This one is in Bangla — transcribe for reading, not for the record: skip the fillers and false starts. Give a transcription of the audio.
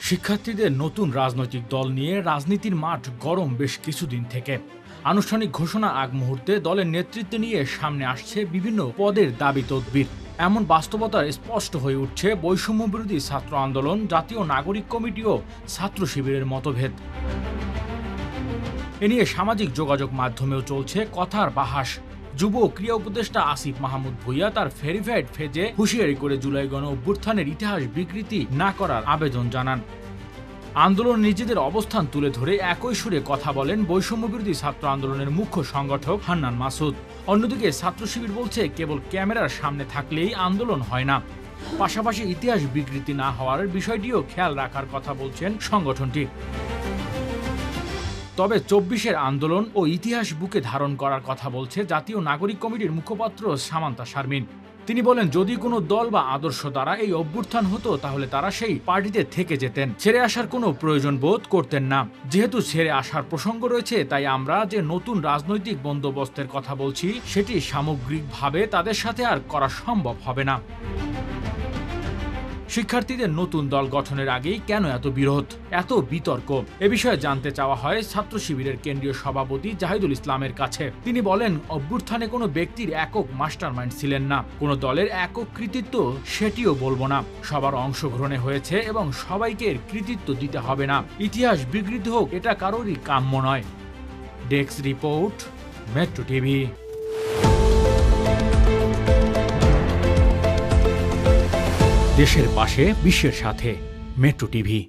শিক্ষার্থীদের নতুন রাজনৈতিক দল নিয়ে রাজনীতির মাঠ গরম বেশ কিছুদিন থেকে। আনুষ্ঠানিক ঘোষণা আগ মুহূর্তে দলের নেতৃত্ব নিয়ে সামনে আসছে বিভিন্ন পদের দাবি তদবির। এমন বাস্তবতার স্পষ্ট হয়ে উঠছে বৈষম্য বিরোধী ছাত্র আন্দোলন, জাতীয় নাগরিক কমিটি ও ছাত্র শিবিরের মতভেদ। এ নিয়ে সামাজিক যোগাযোগ মাধ্যমেও চলছে কথার বাহাস। যুব ক্রীড়া উপদেষ্টা আসিফ মাহমুদ ভূঁইয়া তার ভেরিফাইড পেজে হুঁশিয়ারি করে জুলাই গণ অভ্যুত্থানের ইতিহাস বিকৃতি না করার আবেদন জানান। আন্দোলন নিজেদের অবস্থান তুলে ধরে একই সুরে কথা বলেন বৈষম্য বিরোধী ছাত্র আন্দোলনের মুখ্য সংগঠক হান্নান মাসুদ। অন্যদিকে ছাত্র শিবির বলছে, কেবল ক্যামেরার সামনে থাকলেই আন্দোলন হয় না, পাশাপাশি ইতিহাস বিকৃতি না হওয়ার বিষয়টিও খেয়াল রাখার কথা বলছেন সংগঠনটি। তবে ২৪-এর আন্দোলন ও ইতিহাস বুকে ধারণ করার কথা বলছে জাতীয় নাগরিক কমিটির মুখপাত্র সামান্তা শারমিন। তিনি বলেন, যদি কোনো দল বা আদর্শ দ্বারা এই অভ্যুত্থান হতো তাহলে তারা সেই পার্টিতে থেকে যেতেন, ছেড়ে আসার কোনো প্রয়োজন বোধ করতেন না। যেহেতু ছেড়ে আসার প্রসঙ্গ রয়েছে, তাই আমরা যে নতুন রাজনৈতিক বন্দোবস্তের কথা বলছি সেটি সামগ্রিকভাবে তাদের সাথে আর করা সম্ভব হবে না। শিক্ষার্থীদের নতুন দল গঠনের আগেই কেন এত বিরোধ, এত বিতর্ক, এ বিষয়ে জানতে চাওয়া হয় ছাত্র শিবিরের কেন্দ্রীয় সভাপতি জাহিদুল ইসলামের কাছে। তিনি বলেন, অভ্যুত্থানে কোনো ব্যক্তির একক মাস্টারমাইন্ড ছিলেন না, কোনো দলের একক কৃতিত্ব সেটিও বলবো না। সবার অংশগ্রহণে হয়েছে এবং সবাইকে এর কৃতিত্ব দিতে হবে না। ইতিহাস বিকৃত হোক, এটা কারোরই কাম্য নয়। Desk report, metro TV. দেশের পাশে, বিশ্বের সাথে, মেট্রো টিভি।